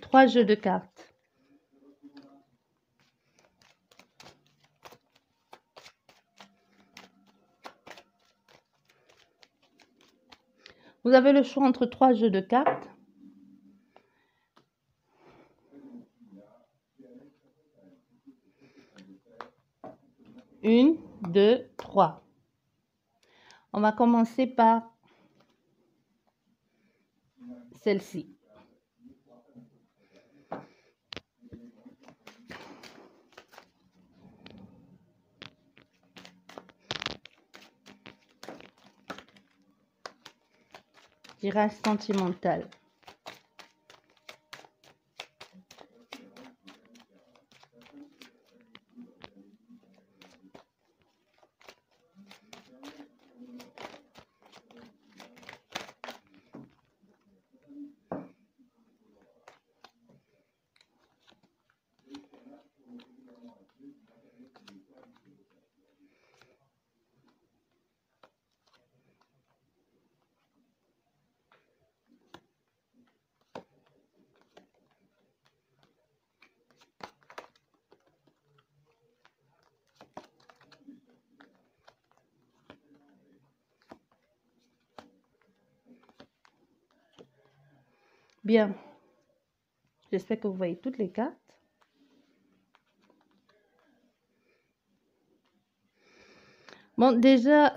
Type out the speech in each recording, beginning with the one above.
Trois jeux de cartes. Vous avez le choix entre trois jeux de cartes. Une, deux, trois. On va commencer par celle-ci. Tirage sentimental. Bien. J'espère que vous voyez toutes les cartes. Bon, déjà,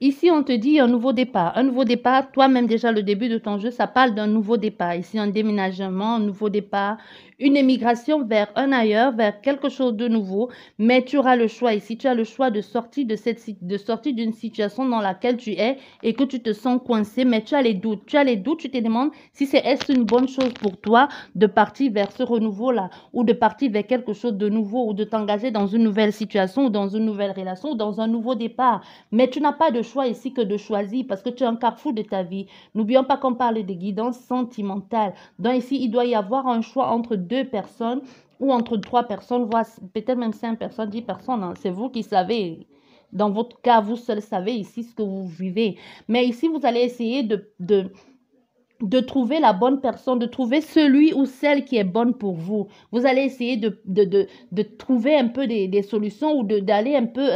ici, on te dit un nouveau départ. Un nouveau départ, toi-même, déjà, le début de ton jeu, ça parle d'un nouveau départ. Ici, un déménagement, un nouveau départ, une émigration vers un ailleurs, vers quelque chose de nouveau. Mais tu auras le choix ici. Tu as le choix de sortir de sortir d'une situation dans laquelle tu es et que tu te sens coincé. Mais tu as les doutes. Tu as les doutes. Tu te demandes si est-ce une bonne chose pour toi de partir vers ce renouveau-là ou de partir vers quelque chose de nouveau ou de t'engager dans une nouvelle situation ou dans une nouvelle relation ou dans un nouveau départ. Mais tu n'as pas de choix ici que de choisir parce que tu es un carrefour de ta vie. N'oublions pas qu'on parle de guidance sentimentale. Donc ici, il doit y avoir un choix entre deux personnes ou entre trois personnes, voire peut-être même 5 personnes, 10 personnes. Hein. C'est vous qui savez. Dans votre cas, vous seul savez ici ce que vous vivez. Mais ici, vous allez essayer de trouver la bonne personne, de trouver celui ou celle qui est bonne pour vous. Vous allez essayer de trouver un peu des solutions ou d'aller un peu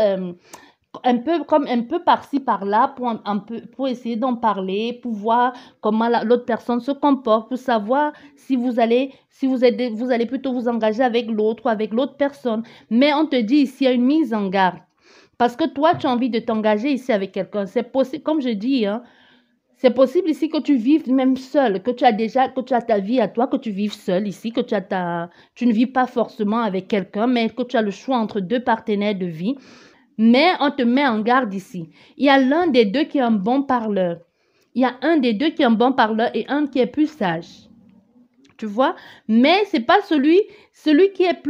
par-ci, par-là pour essayer d'en parler, pour voir comment l'autre personne se comporte, pour savoir si vous allez plutôt vous engager avec l'autre ou avec l'autre personne. Mais on te dit ici, il y a une mise en garde. Parce que toi, tu as envie de t'engager ici avec quelqu'un. C'est possible, comme je dis, hein, c'est possible ici que tu vives même seul, que tu as ta vie à toi, que tu vives seul ici, que tu ne vis pas forcément avec quelqu'un, mais que tu as le choix entre deux partenaires de vie. Mais on te met en garde ici. Il y a l'un des deux qui est un bon parleur. Il y a un des deux qui est un bon parleur et un qui est plus sage. Tu vois? Mais c'est pas celui qui est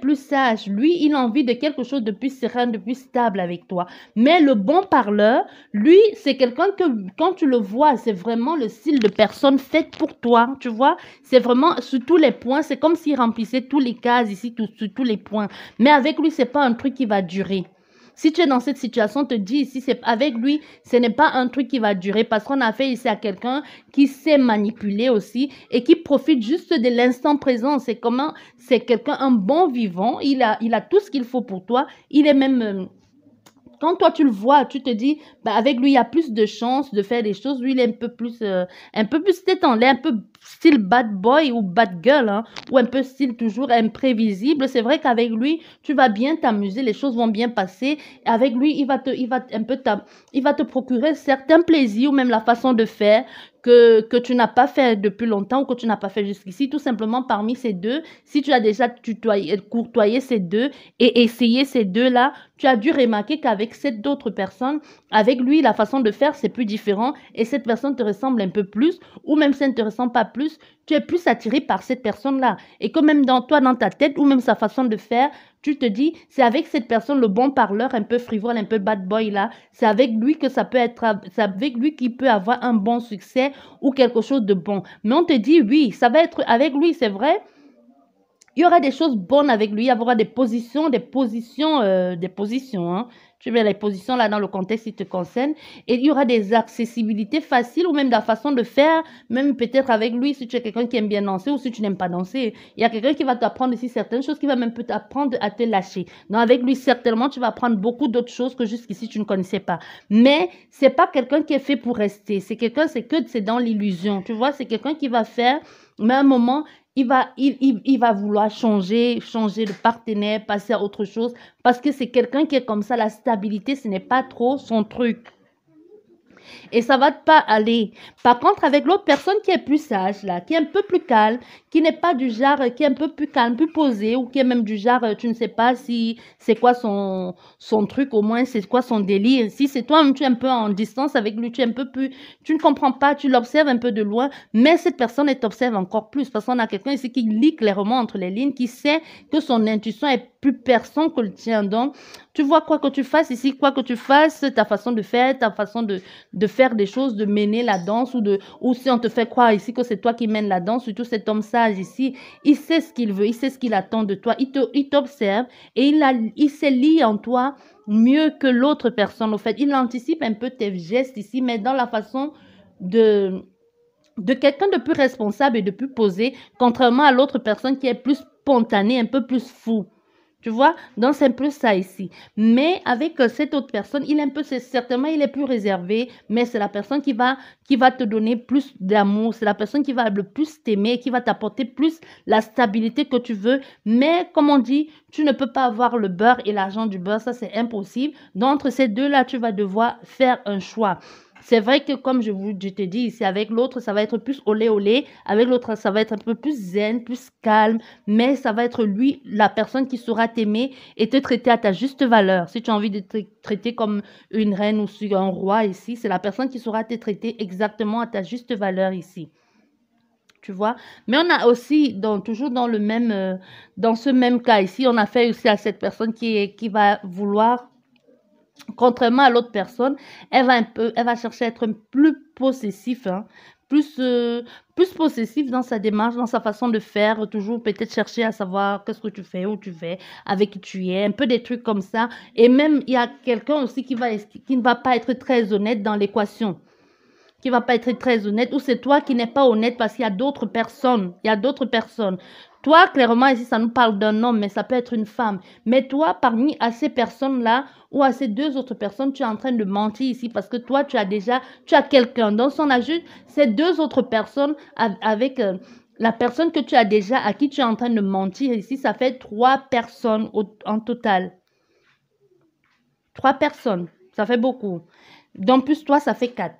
plus sage. Lui, il a envie de quelque chose de plus serein, de plus stable avec toi. Mais le bon parleur, lui, c'est quelqu'un que quand tu le vois, c'est vraiment le style de personne faite pour toi. Tu vois? C'est vraiment sur tous les points. C'est comme s'il remplissait tous les cases ici, sur tous les points. Mais avec lui, c'est pas un truc qui va durer. Si tu es dans cette situation, te dis ici, avec lui, ce n'est pas un truc qui va durer parce qu'on a fait ici à quelqu'un qui sait manipuler aussi et qui profite juste de l'instant présent. C'est quelqu'un, un bon vivant. Il a tout ce qu'il faut pour toi. Il est même, Quand toi, tu le vois, tu te dis, bah, avec lui, il y a plus de chances de faire des choses. Lui, il est un peu plus tête en l'air, un peu style bad boy ou bad girl, hein, ou un peu style toujours imprévisible. C'est vrai qu'avec lui, tu vas bien t'amuser, les choses vont bien passer. Avec lui, il va te procurer certains plaisirs ou même la façon de faire que tu n'as pas fait depuis longtemps ou que tu n'as pas fait jusqu'ici. Tout simplement parmi ces deux, si tu as déjà courtoyé ces deux et essayé ces deux-là, tu as dû remarquer qu'avec cette autre personne, avec lui, la façon de faire, c'est plus différent et cette personne te ressemble un peu plus ou même si elle ne te ressemble pas plus, tu es plus attiré par cette personne-là. Et que même dans toi, dans ta tête ou même sa façon de faire, tu te dis, c'est avec cette personne, le bon parleur, un peu frivole, un peu bad boy là, c'est avec lui que ça peut être, c'est avec lui qu'il peut avoir un bon succès ou quelque chose de bon. Mais on te dit, oui, ça va être avec lui, c'est vrai. Il y aura des choses bonnes avec lui, il y aura des positions, hein. Tu vois les positions là dans le contexte qui te concerne. Et il y aura des accessibilités faciles ou même de la façon de faire, même peut-être avec lui, si tu es quelqu'un qui aime bien danser ou si tu n'aimes pas danser. Il y a quelqu'un qui va t'apprendre ici certaines choses, qui va même peut t'apprendre à te lâcher. Donc avec lui, certainement, tu vas apprendre beaucoup d'autres choses que jusqu'ici tu ne connaissais pas. Mais c'est pas quelqu'un qui est fait pour rester. C'est dans l'illusion. Tu vois, c'est quelqu'un qui va faire, mais à un moment, il va vouloir changer de partenaire, passer à autre chose, parce que c'est quelqu'un qui est comme ça, la stabilité, ce n'est pas trop son truc. Et ça va pas aller. Par contre, avec l'autre personne qui est plus sage, là, qui est un peu plus calme, qui n'est pas du genre, qui est un peu plus calme, plus posé, ou qui est même du genre, tu ne sais pas si c'est quoi son truc, au moins c'est quoi son délire. Si c'est toi, tu es un peu en distance avec lui, tu es un peu plus, tu ne comprends pas, tu l'observes un peu de loin, mais cette personne, elle t'observe encore plus, parce qu'on a quelqu'un ici qui lit clairement entre les lignes, qui sait que son intuition est plus perçante que le tien. Donc, tu vois quoi que tu fasses ici, quoi que tu fasses, ta façon de faire, ta façon de faire des choses, de mener la danse ou si on te fait croire ici que c'est toi qui mènes la danse, surtout cet homme sage ici, il sait ce qu'il veut, il sait ce qu'il attend de toi, il t'observe et il se lie en toi mieux que l'autre personne. Au fait, il anticipe un peu tes gestes ici, mais dans la façon de quelqu'un de plus responsable et de plus posé, contrairement à l'autre personne qui est plus spontanée, un peu plus fou. Tu vois, donc c'est un peu ça ici. Mais avec cette autre personne, certainement, il est plus réservé, mais c'est la personne qui va te donner plus d'amour, c'est la personne qui va le plus t'aimer, qui va t'apporter plus la stabilité que tu veux. Mais comme on dit, tu ne peux pas avoir le beurre et l'argent du beurre, ça c'est impossible. Donc entre ces deux-là, tu vas devoir faire un choix. C'est vrai que comme je te dis ici, avec l'autre, ça va être plus olé olé. Avec l'autre, ça va être un peu plus zen, plus calme. Mais ça va être lui, la personne qui saura t'aimer et te traiter à ta juste valeur. Si tu as envie de te traiter comme une reine ou un roi ici, c'est la personne qui saura te traiter exactement à ta juste valeur ici. Tu vois? Mais on a aussi, toujours dans dans ce même cas ici, on a fait aussi à cette personne qui va vouloir. Contrairement à l'autre personne, elle va chercher à être plus possessif, hein, plus possessif dans sa démarche, dans sa façon de faire, toujours peut-être chercher à savoir qu'est-ce que tu fais, où tu vas, avec qui tu es, un peu des trucs comme ça. Et même, il y a quelqu'un aussi qui ne va pas être très honnête dans l'équation, qui va pas être très honnête, ou c'est toi qui n'es pas honnête parce qu'il y a d'autres personnes. Il y a d'autres personnes. Toi, clairement, ici, ça nous parle d'un homme, mais ça peut être une femme. Mais toi, parmi à ces personnes-là, ou à ces deux autres personnes, tu es en train de mentir ici parce que toi, tu as quelqu'un. Dans son ajout, ces deux autres personnes avec la personne que tu as déjà, à qui tu es en train de mentir ici, ça fait 3 personnes en total. 3 personnes, ça fait beaucoup. Donc, plus toi, ça fait 4.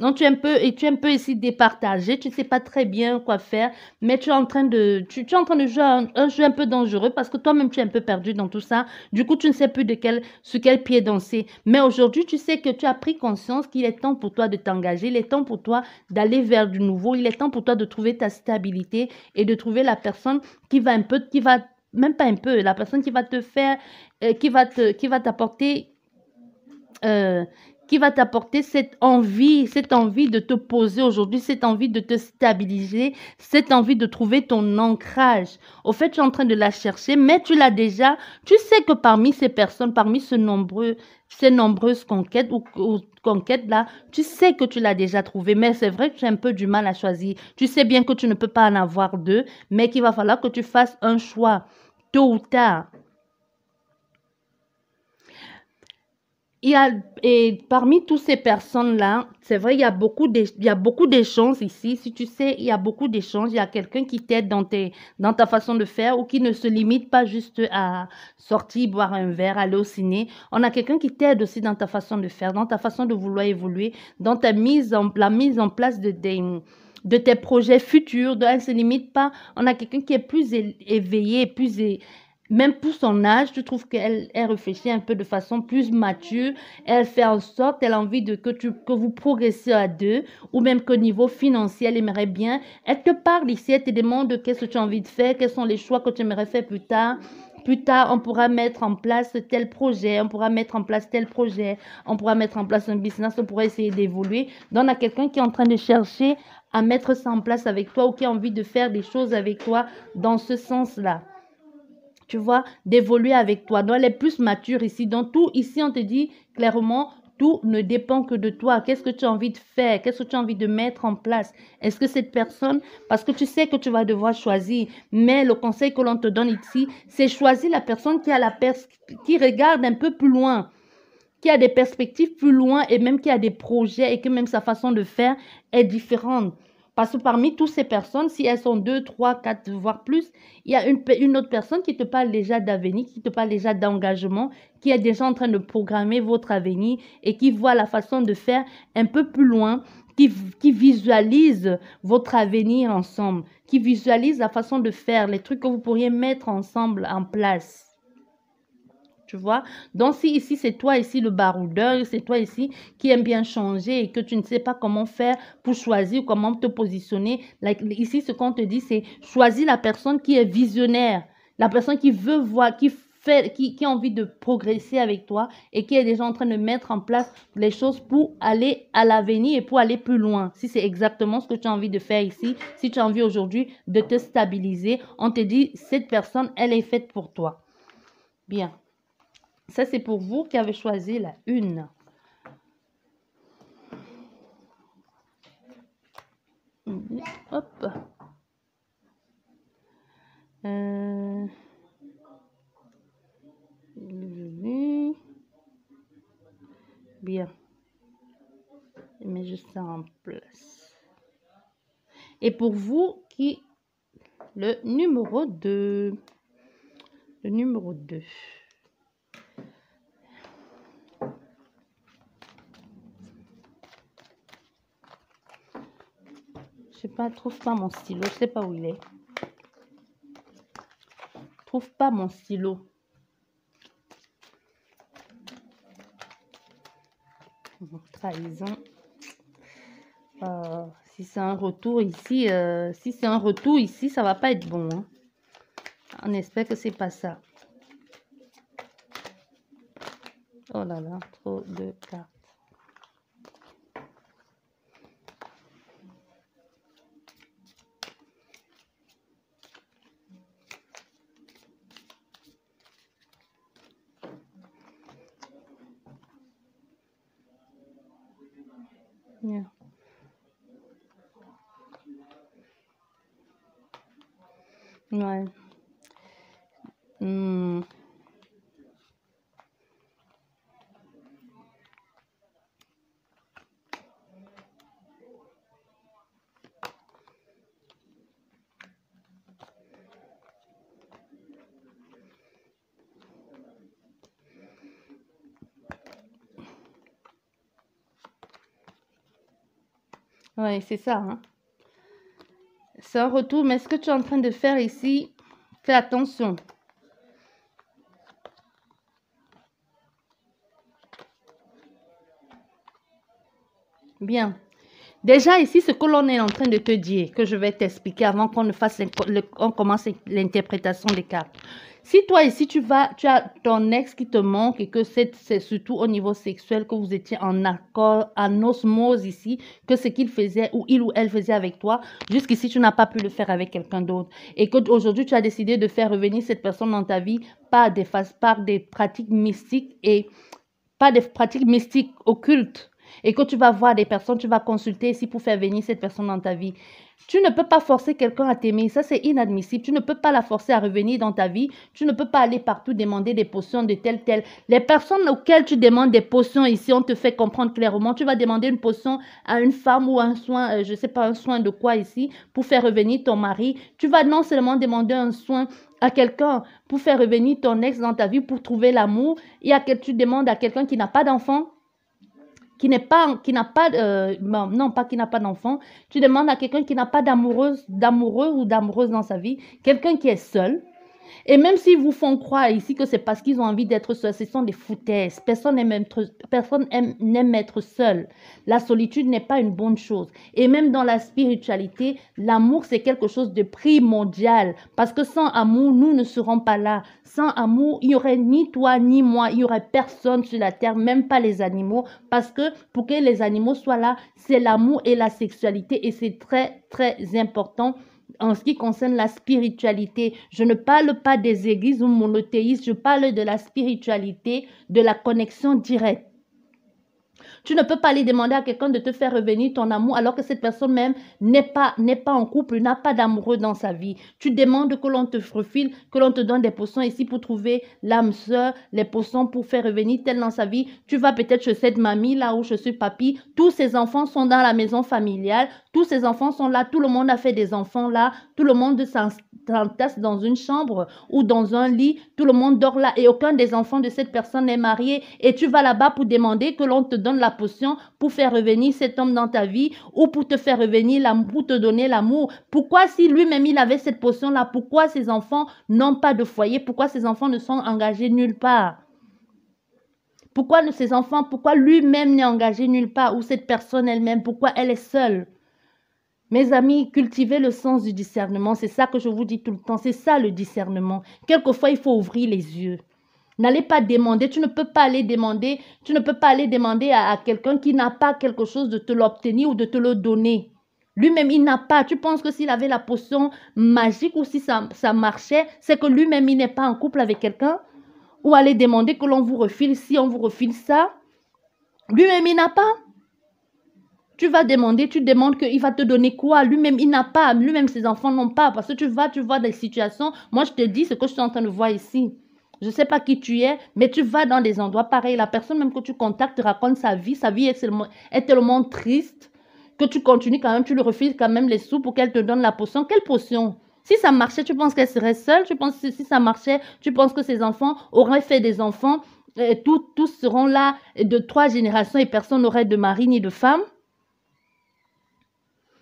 Donc, tu es un peu ici départagé, tu ne sais pas très bien quoi faire, mais tu es en train de jouer un jeu un peu dangereux parce que toi-même, tu es un peu perdu dans tout ça. Du coup, tu ne sais plus sur quel pied danser. Mais aujourd'hui, tu sais que tu as pris conscience qu'il est temps pour toi de t'engager, il est temps pour toi d'aller vers du nouveau, il est temps pour toi de trouver ta stabilité et de trouver la personne même pas un peu, la personne qui va te faire, qui va t'apporter euh, cette envie de te poser aujourd'hui, cette envie de te stabiliser, cette envie de trouver ton ancrage. Au fait, tu es en train de la chercher, mais tu l'as déjà. Tu sais que parmi ces personnes, parmi ces nombreuses conquêtes ou conquêtes là, tu sais que tu l'as déjà trouvé, mais c'est vrai que tu as un peu du mal à choisir. Tu sais bien que tu ne peux pas en avoir deux, mais qu'il va falloir que tu fasses un choix, tôt ou tard. Et parmi toutes ces personnes-là, c'est vrai, il y a beaucoup d'échanges ici. Si tu sais, il y a beaucoup d'échanges. Il y a quelqu'un qui t'aide dans ta façon de faire ou qui ne se limite pas juste à sortir, boire un verre, aller au ciné. On a quelqu'un qui t'aide aussi dans ta façon de faire, dans ta façon de vouloir évoluer, dans la mise en place de tes projets futurs. Elle ne se limite pas. On a quelqu'un qui est plus éveillé, même pour son âge, tu trouves qu'elle réfléchit un peu de façon plus mature. Elle fait en sorte, elle a envie que vous progressez à deux, ou même qu'au niveau financier, elle aimerait bien. Elle te parle ici, elle te demande qu'est-ce que tu as envie de faire, quels sont les choix que tu aimerais faire plus tard. Plus tard, on pourra mettre en place tel projet, on pourra mettre en place tel projet, on pourra mettre en place un business, on pourra essayer d'évoluer. Donc, on a quelqu'un qui est en train de chercher à mettre ça en place avec toi ou qui a envie de faire des choses avec toi dans ce sens-là. Tu vois, d'évoluer avec toi. Donc, elle est plus mature ici. Donc, tout ici, on te dit clairement, tout ne dépend que de toi. Qu'est-ce que tu as envie de faire? Qu'est-ce que tu as envie de mettre en place? Est-ce que cette personne, parce que tu sais que tu vas devoir choisir, mais le conseil que l'on te donne ici, c'est choisir la personne qui regarde un peu plus loin, qui a des perspectives plus loin et même qui a des projets et que même sa façon de faire est différente. Parce que parmi toutes ces personnes, si elles sont 2, 3, 4, voire plus, il y a une autre personne qui te parle déjà d'avenir, qui te parle déjà d'engagement, qui est déjà en train de programmer votre avenir et qui voit la façon de faire un peu plus loin, qui visualise votre avenir ensemble, qui visualise la façon de faire, les trucs que vous pourriez mettre ensemble en place. Tu vois? Donc, si ici, c'est toi ici le baroudeur, c'est toi ici qui aime bien changer et que tu ne sais pas comment faire pour choisir, comment te positionner. Ici, ce qu'on te dit, c'est choisis la personne qui est visionnaire, la personne qui veut voir, qui a envie de progresser avec toi et qui est déjà en train de mettre en place les choses pour aller à l'avenir et pour aller plus loin. Si c'est exactement ce que tu as envie de faire ici, si tu as envie aujourd'hui de te stabiliser, on te dit, cette personne, elle est faite pour toi. Bien. Ça, c'est pour vous qui avez choisi la une. Hop. Bien. Je mets juste ça en place. Et pour vous qui... Le numéro 2. Le numéro 2. Je sais pas, trouve pas mon stylo. Je sais pas où il est. Trouve pas mon stylo. Trahison. Si c'est un retour ici, ça va pas être bon. Hein. On espère que c'est pas ça. Oh là là, trop de cartes. Yeah. Ouais. Ouais, c'est ça. Hein. C'est un retour, mais ce que tu es en train de faire ici, fais attention. Bien. Déjà ici, ce que l'on est en train de te dire, que je vais t'expliquer avant qu'on ne fasse on commence l'interprétation des cartes. Si toi ici, tu as ton ex qui te manque et que c'est surtout au niveau sexuel que vous étiez en accord, en osmose ici, que ce qu'il faisait ou il ou elle faisait avec toi, jusqu'ici, tu n'as pas pu le faire avec quelqu'un d'autre. Et qu'aujourd'hui, tu as décidé de faire revenir cette personne dans ta vie par des pratiques mystiques et pas des pratiques mystiques occultes. et que tu vas voir des personnes, tu vas consulter ici pour faire venir cette personne dans ta vie. Tu ne peux pas forcer quelqu'un à t'aimer, ça c'est inadmissible. Tu ne peux pas la forcer à revenir dans ta vie. Tu ne peux pas aller partout demander des potions de tel. Les personnes auxquelles tu demandes des potions ici, on te fait comprendre clairement. Tu vas demander une potion à une femme ou un soin, je ne sais pas, un soin de quoi ici, pour faire revenir ton mari. Tu vas non seulement demander un soin à quelqu'un pour faire revenir ton ex dans ta vie, pour trouver l'amour. Tu demandes à quelqu'un qui n'a pas d'enfant, qui n'a pas, non, pas qui n'a pas d'enfant. Tu demandes à quelqu'un qui n'a pas d'amoureux ou d'amoureuse dans sa vie, quelqu'un qui est seul. Et même s'ils vous font croire ici que c'est parce qu'ils ont envie d'être seuls, ce sont des foutaises. Personne n'aime être seul. La solitude n'est pas une bonne chose. Et même dans la spiritualité, l'amour, c'est quelque chose de primordial. Parce que sans amour, nous ne serons pas là. Sans amour, il n'y aurait ni toi ni moi. Il n'y aurait personne sur la terre, même pas les animaux. Parce que pour que les animaux soient là, c'est l'amour et la sexualité. Et c'est très, très important. En ce qui concerne la spiritualité, je ne parle pas des églises ou monothéistes, je parle de la spiritualité, de la connexion directe. Tu ne peux pas aller demander à quelqu'un de te faire revenir ton amour alors que cette personne même n'est pas en couple, n'a pas d'amoureux dans sa vie. Tu demandes que l'on te refile, que l'on te donne des potions ici pour trouver l'âme sœur, les potions pour faire revenir tel dans sa vie. Tu vas peut-être chez cette mamie là où je suis papy. Tous ces enfants sont dans la maison familiale. Tous ces enfants sont là. Tout le monde a fait des enfants là. Tout le monde s'entasse dans une chambre ou dans un lit. Tout le monde dort là et aucun des enfants de cette personne n'est marié. Et tu vas là-bas pour demander que l'on te donne la potion pour faire revenir cet homme dans ta vie ou pour te faire revenir l'amour, pour te donner l'amour. Pourquoi si lui-même il avait cette potion-là, pourquoi ses enfants n'ont pas de foyer? Pourquoi ses enfants ne sont engagés nulle part? Pourquoi lui-même n'est engagé nulle part ou cette personne elle-même, pourquoi elle est seule? Mes amis, cultivez le sens du discernement. C'est ça que je vous dis tout le temps. C'est ça le discernement. Quelquefois, il faut ouvrir les yeux. N'allez pas demander. Tu ne peux pas aller demander à quelqu'un qui n'a pas quelque chose de te l'obtenir ou de te le donner. Lui-même, il n'a pas. Tu penses que s'il avait la potion magique ou si ça marchait, c'est que lui-même, il n'est pas en couple avec quelqu'un? Ou aller demander que l'on vous refile, si on vous refile ça, lui-même, il n'a pas. Tu vas demander, tu demandes qu'il va te donner quoi? Lui-même, il n'a pas. Lui-même, ses enfants n'ont pas. Parce que tu vois des situations. Moi, je te dis ce que je suis en train de voir ici. Je ne sais pas qui tu es, mais tu vas dans des endroits pareils. La personne même que tu contactes te raconte sa vie. Sa vie est tellement triste que tu continues quand même. Tu lui refiles quand même les sous pour qu'elle te donne la potion. Quelle potion? Si ça marchait, tu penses qu'elle serait seule? Tu penses que si ça marchait, tu penses que ses enfants auraient fait des enfants? Tous seront là de 3 générations et personne n'aurait de mari ni de femme?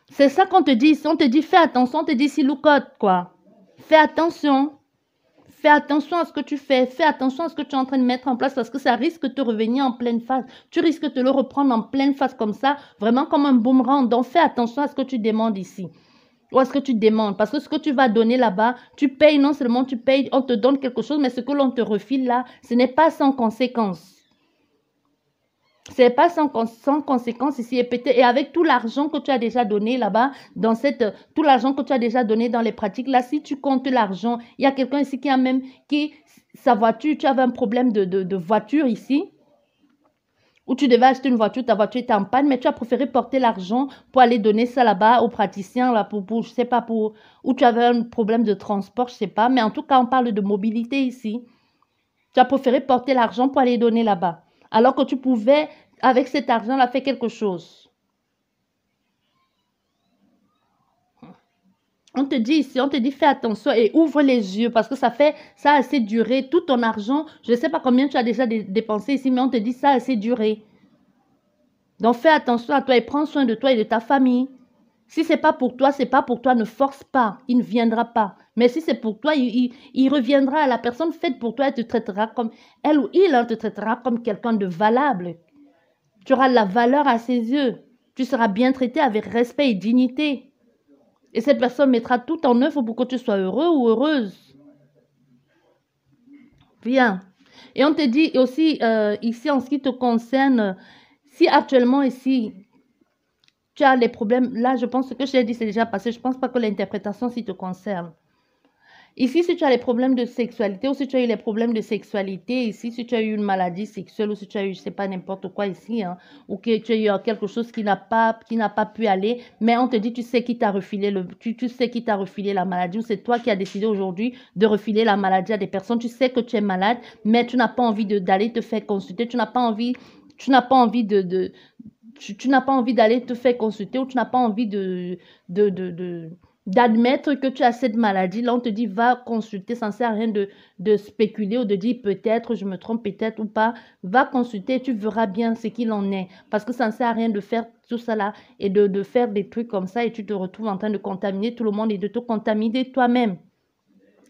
C'est ça qu'on te dit ici. On te dit, fais attention. On te dit, si loucote, quoi. Fais attention. Fais attention à ce que tu fais. Fais attention à ce que tu es en train de mettre en place parce que ça risque de te revenir en pleine face. Tu risques de le reprendre en pleine face comme ça, vraiment comme un boomerang. Donc, fais attention à ce que tu demandes ici. Ou à ce que tu demandes. Parce que ce que tu vas donner là-bas, tu payes, non seulement tu payes, on te donne quelque chose, mais ce que l'on te refile là, ce n'est pas sans conséquence. C'est pas sans conséquence ici. Et avec tout l'argent que tu as déjà donné là-bas, tout l'argent que tu as déjà donné dans les pratiques, là, si tu comptes l'argent, il y a quelqu'un ici sa voiture, tu avais un problème de voiture ici, où tu devais acheter une voiture, ta voiture était en panne, mais tu as préféré porter l'argent pour aller donner ça là-bas au praticien, là, je sais pas, où tu avais un problème de transport, je sais pas, mais en tout cas, on parle de mobilité ici. Tu as préféré porter l'argent pour aller donner là-bas. Alors que tu pouvais, avec cet argent-là, faire quelque chose. On te dit ici, on te dit fais attention et ouvre les yeux parce que ça a assez duré. Tout ton argent, je ne sais pas combien tu as déjà dépensé ici, mais on te dit ça a assez duré. Donc fais attention à toi et prends soin de toi et de ta famille. Si ce n'est pas pour toi, c'est pas pour toi, ne force pas, il ne viendra pas. Mais si c'est pour toi, il reviendra à la personne faite pour toi et te traitera comme, elle ou il te traitera comme quelqu'un de valable. Tu auras la valeur à ses yeux. Tu seras bien traité avec respect et dignité. Et cette personne mettra tout en œuvre pour que tu sois heureux ou heureuse. Bien. Et on te dit aussi, ici, en ce qui te concerne, si actuellement ici, tu as les problèmes, là, je pense que ce que j'ai dit, c'est déjà passé. Je ne pense pas que l'interprétation s'y te concerne. Ici, si tu as les problèmes de sexualité ou si tu as eu les problèmes de sexualité, ici, si tu as eu une maladie sexuelle ou si tu as eu, je sais pas, n'importe quoi ici, hein, ou que tu as eu quelque chose qui n'a pas pu aller, mais on te dit, tu sais qui t'a refilé tu sais qui t'a refilé la maladie ou c'est toi qui as décidé aujourd'hui de refiler la maladie à des personnes. Tu sais que tu es malade, mais tu n'as pas envie d'aller te faire consulter, tu n'as pas envie tu n'as pas envie d'aller te faire consulter ou tu n'as pas envie de, de, de, d'admettre que tu as cette maladie. Là, on te dit, va consulter. Ça ne sert à rien de spéculer ou de dire peut-être, je me trompe peut-être ou pas. Va consulter et tu verras bien ce qu'il en est. Parce que ça ne sert à rien de faire tout ça là et de faire des trucs comme ça et tu te retrouves en train de contaminer tout le monde et de te contaminer toi-même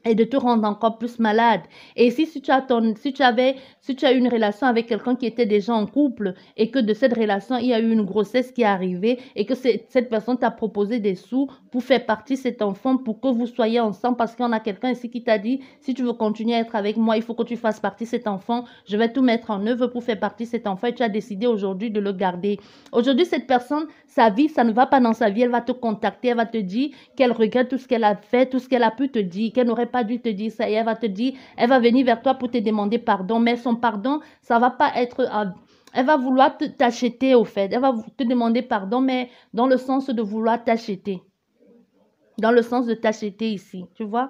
et de te rendre encore plus malade. Et si tu as une relation avec quelqu'un qui était déjà en couple et que de cette relation, il y a eu une grossesse qui est arrivée et que cette personne t'a proposé des sous pour faire partie de cet enfant, pour que vous soyez ensemble parce qu'il y en a quelqu'un ici qui t'a dit, si tu veux continuer à être avec moi, il faut que tu fasses partie de cet enfant. Je vais tout mettre en œuvre pour faire partie de cet enfant et tu as décidé aujourd'hui de le garder. Aujourd'hui, cette personne, sa vie, ça ne va pas dans sa vie. Elle va te contacter, elle va te dire qu'elle regrette tout ce qu'elle a fait, tout ce qu'elle a pu te dire, qu'elle n'aurait pas dû te dire ça. Et elle va te dire, elle va venir vers toi pour te demander pardon. Mais son pardon, ça va pas être... elle va vouloir t'acheter au fait. Elle va te demander pardon, mais dans le sens de vouloir t'acheter. Dans le sens de t'acheter ici, tu vois.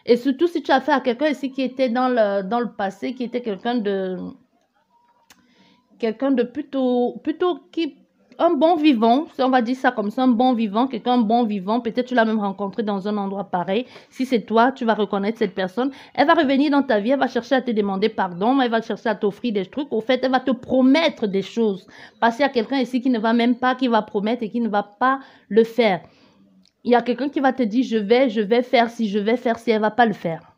Et surtout si tu as fait à quelqu'un ici qui était dans le passé, qui était quelqu'un de plutôt qui un bon vivant, si on va dire ça comme ça, un bon vivant, quelqu'un bon vivant, peut-être tu l'as même rencontré dans un endroit pareil. Si c'est toi, tu vas reconnaître cette personne. Elle va revenir dans ta vie, elle va chercher à te demander pardon, elle va chercher à t'offrir des trucs. Au fait, elle va te promettre des choses. Parce qu'il y a quelqu'un ici qui ne va même pas, qui va promettre et qui ne va pas le faire. Il y a quelqu'un qui va te dire, je vais faire si, elle va pas le faire.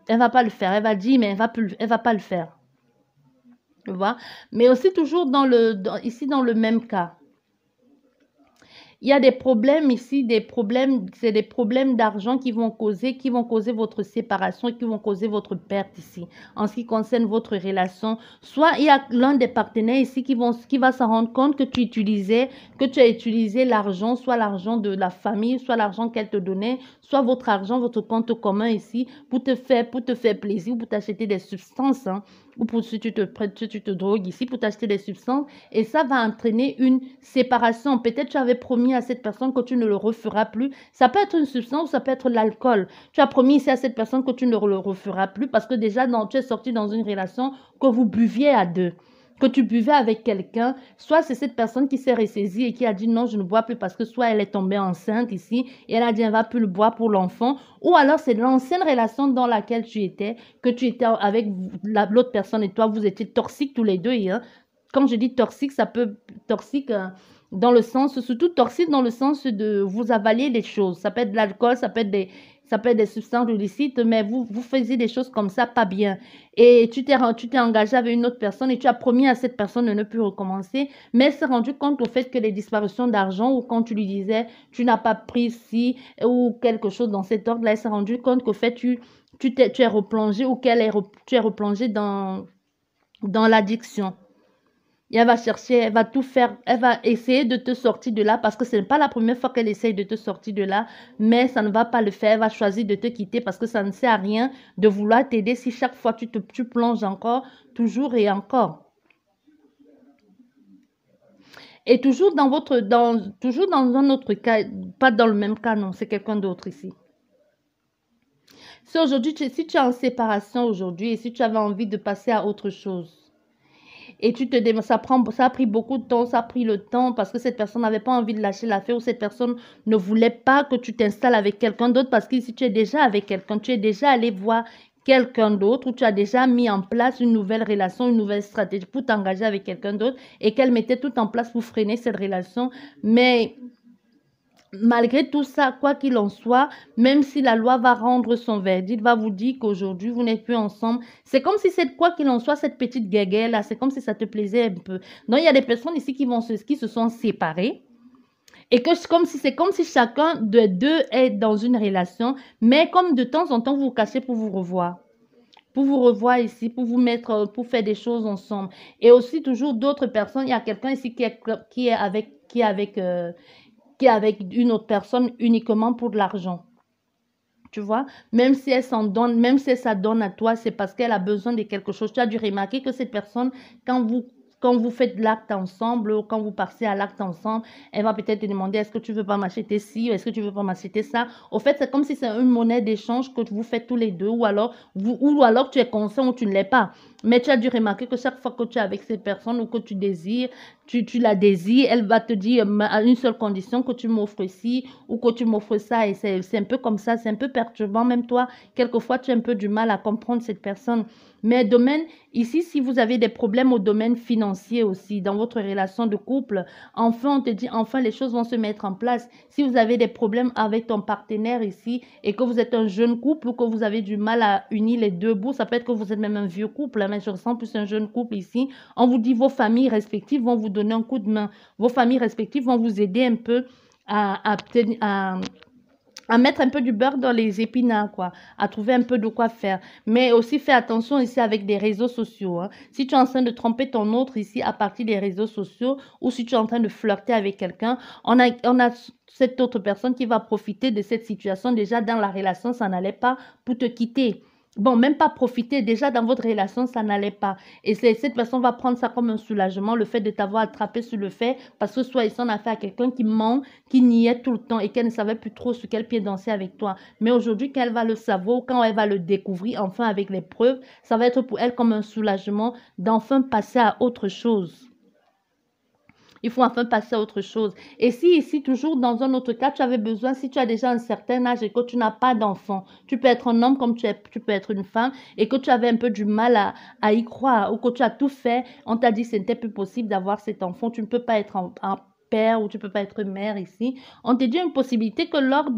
Elle va pas le faire. Elle va dire, mais elle va pas le faire. Tu vois? Mais aussi toujours ici dans le même cas. Il y a des problèmes ici, c'est des problèmes d'argent qui vont causer votre séparation, qui vont causer votre perte ici, en ce qui concerne votre relation. Soit il y a l'un des partenaires ici qui va se rendre compte que tu as utilisé l'argent, soit l'argent de la famille, soit l'argent qu'elle te donnait, soit votre argent, votre compte commun ici, pour te faire plaisir, pour t'acheter des substances, hein, ou pour si tu te drogues ici, pour t'acheter des substances, et ça va entraîner une séparation. Peut-être tu avais promis à cette personne que tu ne le referas plus. Ça peut être une substance ou ça peut être l'alcool. Tu as promis ici à cette personne que tu ne le referas plus parce que déjà tu es sorti dans une relation que vous buviez à deux, que tu buvais avec quelqu'un. Soit c'est cette personne qui s'est ressaisie et qui a dit non, je ne bois plus parce que soit elle est tombée enceinte ici et elle a dit elle va plus le boire pour l'enfant, ou alors c'est l'ancienne relation dans laquelle tu étais, que tu étais avec l'autre personne et toi, vous étiez toxiques tous les deux. Hein. Quand je dis toxique, ça peut toxique dans le sens, surtout toxique dans le sens de vous avaler des choses. Ça peut être de l'alcool, ça peut être des substances illicites, mais vous faisiez des choses comme ça, pas bien. Et tu t'es engagé avec une autre personne et tu as promis à cette personne de ne plus recommencer, mais elle s'est rendue compte au fait que les disparitions d'argent ou quand tu lui disais tu n'as pas pris ci ou quelque chose dans cet ordre-là, elle s'est rendue compte qu'au fait tu es replongé ou tu es replongé dans l'addiction. Et elle va chercher, elle va tout faire, elle va essayer de te sortir de là parce que ce n'est pas la première fois qu'elle essaye de te sortir de là, mais ça ne va pas le faire. Elle va choisir de te quitter parce que ça ne sert à rien de vouloir t'aider si chaque fois tu plonges encore, toujours et encore. Et toujours toujours dans un autre cas, pas dans le même cas, non, c'est quelqu'un d'autre ici. Si aujourd'hui, si tu es en séparation aujourd'hui et si tu avais envie de passer à autre chose, et tu te demandes, ça a pris beaucoup de temps, ça a pris le temps parce que cette personne n'avait pas envie de lâcher l'affaire ou cette personne ne voulait pas que tu t'installes avec quelqu'un d'autre parce que si tu es déjà avec quelqu'un, tu es déjà allé voir quelqu'un d'autre ou tu as déjà mis en place une nouvelle relation, une nouvelle stratégie pour t'engager avec quelqu'un d'autre et qu'elle mettait tout en place pour freiner cette relation. Mais malgré tout ça, quoi qu'il en soit, même si la loi va rendre son verdict, va vous dire qu'aujourd'hui, vous n'êtes plus ensemble, c'est comme si quoi qu'il en soit, cette petite guéguerre-là, c'est comme si ça te plaisait un peu. Donc, il y a des personnes ici qui se sont séparées et que c'est comme si chacun de deux est dans une relation, mais comme de temps en temps, vous vous cachez pour vous revoir. Pour vous revoir ici, pour vous mettre, pour faire des choses ensemble. Et aussi, toujours d'autres personnes, il y a quelqu'un ici qui est avec une autre personne uniquement pour de l'argent. Tu vois, même si elle s'en donne, même si elle s'adonne à toi, c'est parce qu'elle a besoin de quelque chose. Tu as dû remarquer que cette personne, quand vous, quand vous faites l'acte ensemble, ou quand vous passez à l'acte ensemble, elle va peut-être te demander est-ce que tu veux pas m'acheter ci, ou est-ce que tu veux pas m'acheter ça. Au fait, c'est comme si c'est une monnaie d'échange que vous faites tous les deux, ou alors tu es conscient ou tu ne l'es pas. Mais tu as dû remarquer que chaque fois que tu es avec cette personne ou que tu désires, tu la désires, elle va te dire à une seule condition que tu m'offres ci ou que tu m'offres ça. Et c'est un peu comme ça, c'est un peu perturbant. Même toi, quelquefois, tu as un peu du mal à comprendre cette personne. Mais domaine, ici, si vous avez des problèmes au domaine financier aussi, dans votre relation de couple, enfin, on te dit, enfin, les choses vont se mettre en place. Si vous avez des problèmes avec ton partenaire ici et que vous êtes un jeune couple ou que vous avez du mal à unir les deux bouts, ça peut être que vous êtes même un vieux couple, hein, mais je ressens plus un jeune couple ici. On vous dit, vos familles respectives vont vous donner un coup de main. Vos familles respectives vont vous aider un peu à, à mettre un peu du beurre dans les épinards, quoi, à trouver un peu de quoi faire. Mais aussi fais attention ici avec des réseaux sociaux, hein. Si tu es en train de tromper ton autre ici à partir des réseaux sociaux ou si tu es en train de flirter avec quelqu'un, on a cette autre personne qui va profiter de cette situation. Déjà dans la relation, ça n'allait pas pour te quitter. Bon, même pas profiter, déjà dans votre relation, ça n'allait pas. Et cette personne va prendre ça comme un soulagement, le fait de t'avoir attrapé sur le fait, parce que soit ils sont en affaire à quelqu'un qui ment, qui niait tout le temps et qu'elle ne savait plus trop sur quel pied danser avec toi. Mais aujourd'hui, quand elle va le savoir, quand elle va le découvrir, enfin avec les preuves, ça va être pour elle comme un soulagement d'enfin passer à autre chose. Il faut enfin passer à autre chose. Et si ici, toujours dans un autre cas, tu avais besoin, si tu as déjà un certain âge et que tu n'as pas d'enfant, tu peux être un homme comme tu peux être une femme et que tu avais un peu du mal à y croire ou que tu as tout fait, on t'a dit que ce n'était plus possible d'avoir cet enfant, tu ne peux pas être un père ou tu ne peux pas être mère ici. On t'a dit une possibilité que lors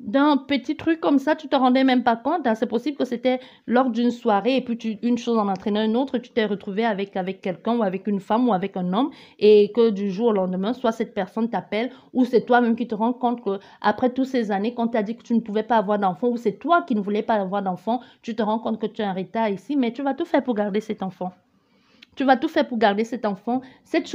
d'un petit truc comme ça, tu te rendais même pas compte, hein. C'est possible que c'était lors d'une soirée et puis une chose en entraînant une autre, tu t'es retrouvé avec quelqu'un ou avec une femme ou avec un homme et que du jour au lendemain, soit cette personne t'appelle ou c'est toi-même qui te rends compte que après toutes ces années, qu'on t'a dit que tu ne pouvais pas avoir d'enfant ou c'est toi qui ne voulais pas avoir d'enfant, tu te rends compte que tu as un retard ici, mais tu vas tout faire pour garder cet enfant. Tu vas tout faire pour garder cet enfant. Cette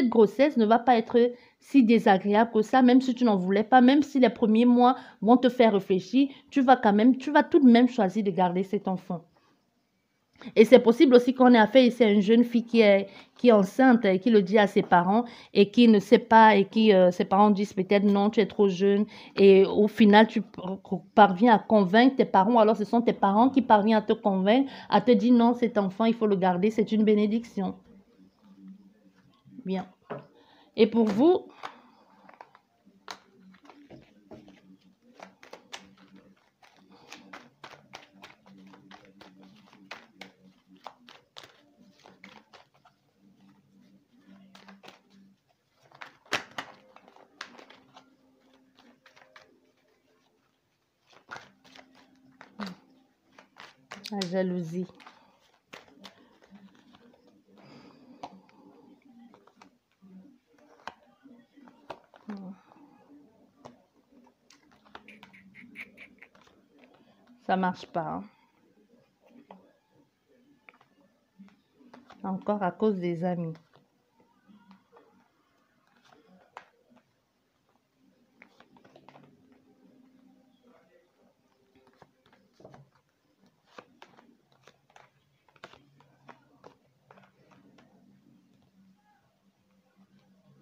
grossesse ne va pas être si désagréable que ça, même si tu n'en voulais pas, même si les premiers mois vont te faire réfléchir, tu vas tout de même choisir de garder cet enfant. Et c'est possible aussi qu'on ait affaire ici à une jeune fille qui est enceinte et qui le dit à ses parents et qui ne sait pas et qui ses parents disent peut-être non, tu es trop jeune et au final tu parviens à convaincre tes parents. Alors ce sont tes parents qui parviennent à te convaincre, à te dire non, cet enfant, il faut le garder, c'est une bénédiction. Bien. Et pour vous, la jalousie. Ça marche pas, hein. Encore à cause des amis.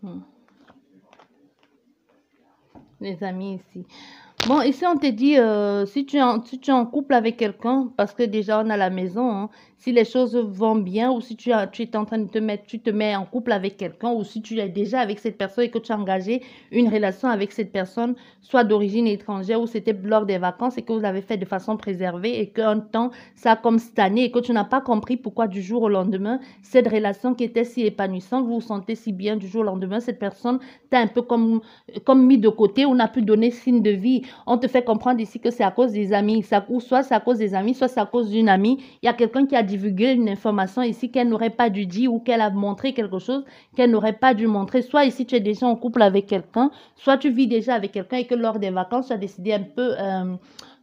Hmm. Les amis ici. Bon, ici, on te dit, si tu es en couple avec quelqu'un, parce que déjà, on a la maison, hein, si les choses vont bien, ou si tu es en train de tu te mets en couple avec quelqu'un, ou si tu es déjà avec cette personne et que tu as engagé une relation avec cette personne, soit d'origine étrangère, ou c'était lors des vacances et que vous l'avez fait de façon préservée et qu'un temps, ça a comme stagné et que tu n'as pas compris pourquoi du jour au lendemain, cette relation qui était si épanouissante, vous vous sentez si bien du jour au lendemain, cette personne t'a un peu comme mis de côté, on n'a plus donné signe de vie. On te fait comprendre ici que c'est à cause des amis. Ou soit c'est à cause des amis, soit c'est à cause d'une amie. Il y a quelqu'un qui a divulgué une information ici qu'elle n'aurait pas dû dire ou qu'elle a montré quelque chose qu'elle n'aurait pas dû montrer. Soit ici tu es déjà en couple avec quelqu'un, soit tu vis déjà avec quelqu'un et que lors des vacances, tu as décidé un peu...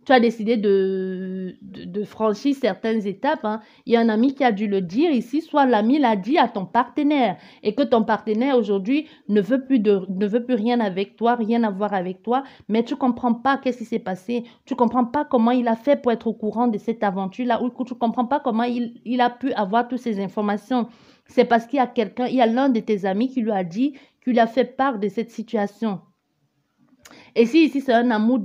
tu as décidé de franchir certaines étapes, hein. Il y a un ami qui a dû le dire ici, soit l'ami l'a dit à ton partenaire et que ton partenaire aujourd'hui ne veut plus rien avec toi, rien à voir avec toi, mais tu comprends pas qu'est-ce qui s'est passé, tu comprends pas comment il a fait pour être au courant de cette aventure-là, ou tu comprends pas comment il a pu avoir toutes ces informations. C'est parce qu'il y a quelqu'un, il y a l'un de tes amis qui lui a dit, qui lui a fait part de cette situation. Et si ici c'est un amour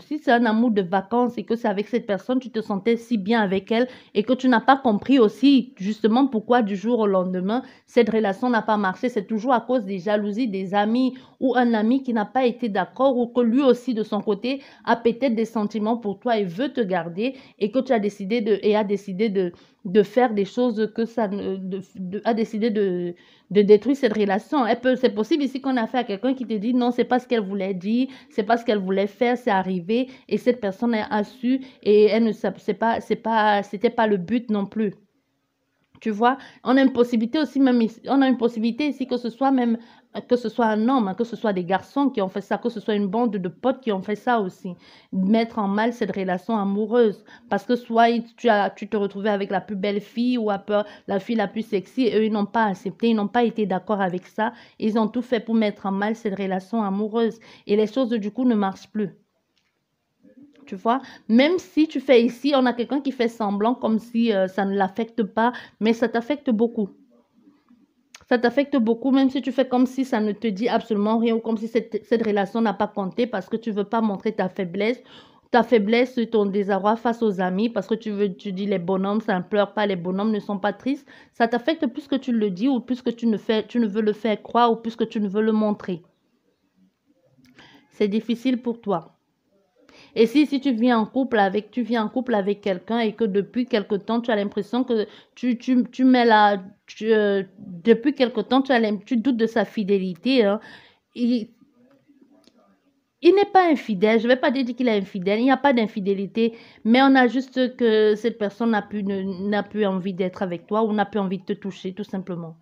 si c'est un amour de vacances et que c'est avec cette personne, tu te sentais si bien avec elle et que tu n'as pas compris aussi justement pourquoi du jour au lendemain, cette relation n'a pas marché, c'est toujours à cause des jalousies des amis ou un ami qui n'a pas été d'accord ou que lui aussi de son côté a peut-être des sentiments pour toi et veut te garder et que tu as décidé a décidé de faire des choses que ça a décidé de détruire cette relation. C'est possible ici qu'on a fait à quelqu'un qui te dit non, c'est pas ce qu'elle voulait dire, c'est pas ce qu'elle voulait faire, c'est arrivé et cette personne a su et elle ne c'était pas le but non plus. Tu vois, on a une possibilité aussi même ici, on a une possibilité ici que ce soit même que ce soit un homme, que ce soit des garçons qui ont fait ça, que ce soit une bande de potes qui ont fait ça aussi, mettre en mal cette relation amoureuse parce que soit tu te retrouvais avec la plus belle fille ou la fille la plus sexy et eux ils n'ont pas accepté, ils n'ont pas été d'accord avec ça, ils ont tout fait pour mettre en mal cette relation amoureuse et les choses du coup ne marchent plus. Tu vois, même si tu fais ici, on a quelqu'un qui fait semblant comme si ça ne l'affecte pas, mais ça t'affecte beaucoup. Ça t'affecte beaucoup, même si tu fais comme si ça ne te dit absolument rien ou comme si cette relation n'a pas compté parce que tu ne veux pas montrer ta faiblesse, ton désarroi face aux amis parce que tu dis les bonhommes, ça ne pleure pas, les bonhommes ne sont pas tristes. Ça t'affecte plus que tu le dis ou plus que tu ne veux le faire croire ou plus que tu ne veux le montrer. C'est difficile pour toi. Et si tu vis en couple avec quelqu'un et que depuis quelque temps, tu as l'impression que tu mets depuis quelque temps, tu doutes de sa fidélité, hein. Il, il n'est pas infidèle. Je ne vais pas dire qu'il est infidèle. Il n'y a pas d'infidélité. Mais on a juste que cette personne n'a plus envie d'être avec toi ou n'a plus envie de te toucher, tout simplement.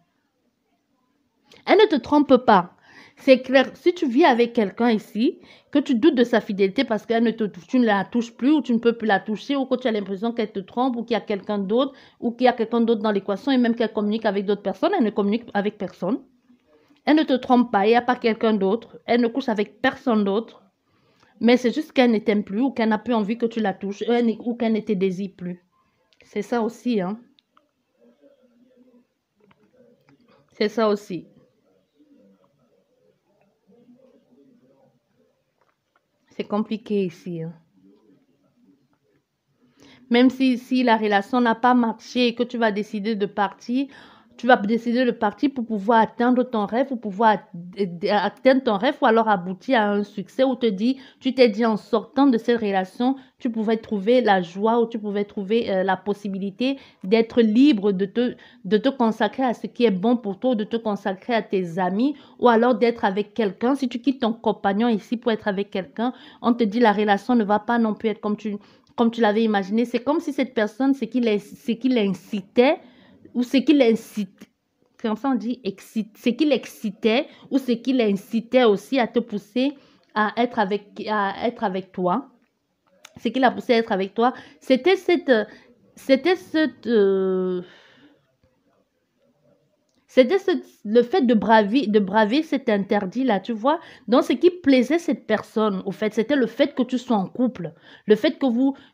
Elle ne te trompe pas. C'est clair, si tu vis avec quelqu'un ici, que tu doutes de sa fidélité parce tu ne la touches plus ou tu ne peux plus la toucher ou que tu as l'impression qu'elle te trompe ou qu'il y a quelqu'un d'autre ou qu'il y a quelqu'un d'autre dans l'équation et même qu'elle communique avec d'autres personnes, elle ne communique avec personne. Elle ne te trompe pas, il n'y a pas quelqu'un d'autre. Elle ne couche avec personne d'autre. Mais c'est juste qu'elle ne t'aime plus ou qu'elle n'a plus envie que tu la touches ou qu'elle ne te désire plus. C'est ça aussi, hein. C'est ça aussi. C'est compliqué ici, hein. Même si la relation n'a pas marché et que tu vas décider de partir, tu vas décider de partir pour pouvoir atteindre ton rêve, pour pouvoir atteindre ton rêve ou alors aboutir à un succès où tu t'es dit en sortant de cette relation, tu pouvais trouver la joie ou tu pouvais trouver la possibilité d'être libre de te consacrer à ce qui est bon pour toi, de te consacrer à tes amis ou alors d'être avec quelqu'un. Si tu quittes ton compagnon ici pour être avec quelqu'un, on te dit la relation ne va pas non plus être comme tu l'avais imaginé. C'est comme si cette personne, ce qu'il incitait, ou ce qu'il incite, comme ça on dit ce qu'il excitait, ou ce qu'il incitait aussi à te pousser à être avec toi. Ce qui l'a poussé à être avec toi, c'était le fait de braver cet interdit-là, tu vois. Donc, ce qui plaisait cette personne, au fait, c'était le fait que tu sois en couple. Le fait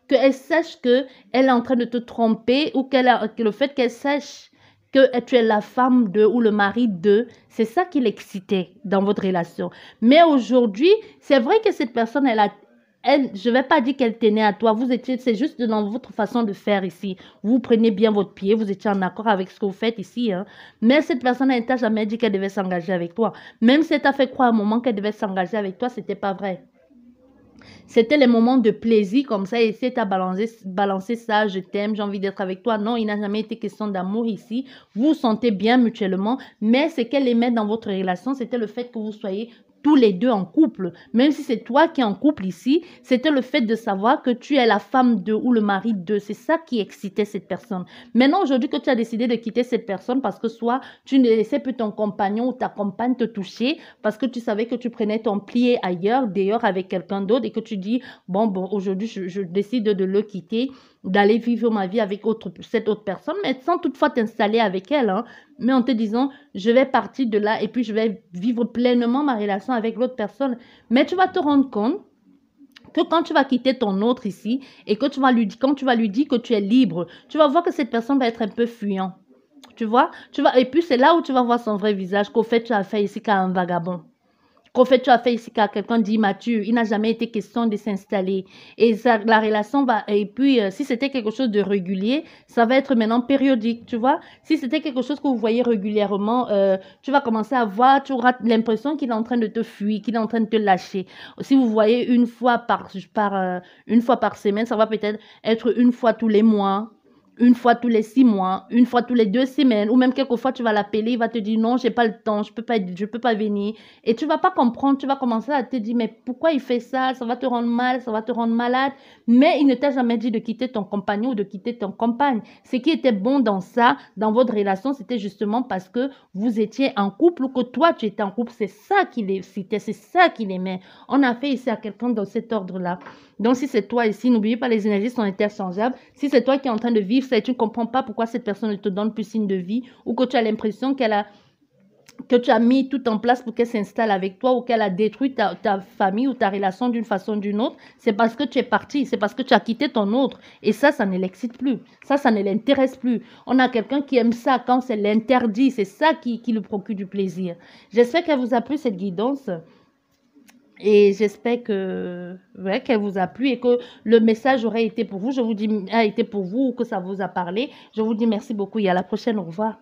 qu'elle sache qu'elle est en train de te tromper ou que le fait qu'elle sache que tu es la femme de ou le mari de, c'est ça qui l'excitait dans votre relation. Mais aujourd'hui, c'est vrai que cette personne, je ne vais pas dire qu'elle tenait à toi. C'est juste dans votre façon de faire ici. Vous prenez bien votre pied, vous étiez en accord avec ce que vous faites ici, hein. Mais cette personne, elle ne t'a jamais dit qu'elle devait s'engager avec toi. Même si elle t'a fait croire à un moment qu'elle devait s'engager avec toi, ce n'était pas vrai. C'était les moments de plaisir comme ça. Et si tu as balancé ça, je t'aime, j'ai envie d'être avec toi. Non, il n'a jamais été question d'amour ici. Vous vous sentez bien mutuellement. Mais ce qu'elle aimait dans votre relation, c'était le fait que vous soyez tous les deux en couple. Même si c'est toi qui es en couple ici, c'était le fait de savoir que tu es la femme de ou le mari de. C'est ça qui excitait cette personne. Maintenant, aujourd'hui que tu as décidé de quitter cette personne parce que soit tu ne laissais plus ton compagnon ou ta compagne te toucher parce que tu savais que tu prenais ton pied ailleurs, d'ailleurs avec quelqu'un d'autre et que tu dis, bon, aujourd'hui, je décide de le quitter, d'aller vivre ma vie avec cette autre personne, mais sans toutefois t'installer avec elle, hein, mais en te disant, je vais partir de là et puis je vais vivre pleinement ma relation avec l'autre personne. Mais tu vas te rendre compte que quand tu vas quitter ton autre ici et que quand tu vas lui dire que tu es libre, tu vas voir que cette personne va être un peu fuyant. Tu vois? Et puis c'est là où tu vas voir son vrai visage, qu'au fait tu as fait ici qu'à un vagabond. Qu'au fait, tu as fait ici qu'à quelqu'un d'immature. Il n'a jamais été question de s'installer. Et ça, la relation va. Et puis, si c'était quelque chose de régulier, ça va être maintenant périodique, tu vois. Si c'était quelque chose que vous voyez régulièrement, tu vas commencer à voir, tu auras l'impression qu'il est en train de te fuir, qu'il est en train de te lâcher. Si vous voyez une fois par semaine, ça va peut-être être une fois tous les mois, une fois tous les 6 mois, une fois tous les 2 semaines, ou même quelquefois tu vas l'appeler, il va te dire non, j'ai pas le temps, je peux pas venir. Et tu vas pas comprendre, tu vas commencer à te dire mais pourquoi il fait ça, ça va te rendre mal, ça va te rendre malade. Mais il ne t'a jamais dit de quitter ton compagnon ou de quitter ton compagne. Ce qui était bon dans ça, dans votre relation, c'était justement parce que vous étiez en couple ou que toi tu étais en couple. C'est ça qu'il excitait, c'est ça qu'il aimait. On a fait ici à quelqu'un dans cet ordre-là. Donc, si c'est toi ici, n'oubliez pas, les énergies sont interchangeables. Si c'est toi qui es en train de vivre ça et tu ne comprends pas pourquoi cette personne ne te donne plus signe de vie ou que tu as l'impression que tu as mis tout en place pour qu'elle s'installe avec toi ou qu'elle a détruit ta famille ou ta relation d'une façon ou d'une autre, c'est parce que tu es parti, c'est parce que tu as quitté ton autre. Et ça ne l'excite plus. Ça ne l'intéresse plus. On a quelqu'un qui aime ça quand c'est l'interdit. C'est ça qui lui procure du plaisir. J'espère qu'elle vous a plu cette guidance. Et j'espère qu'elle vous a plu et que le message aurait été pour vous. A été pour vous ou que ça vous a parlé. Je vous dis merci beaucoup et à la prochaine. Au revoir.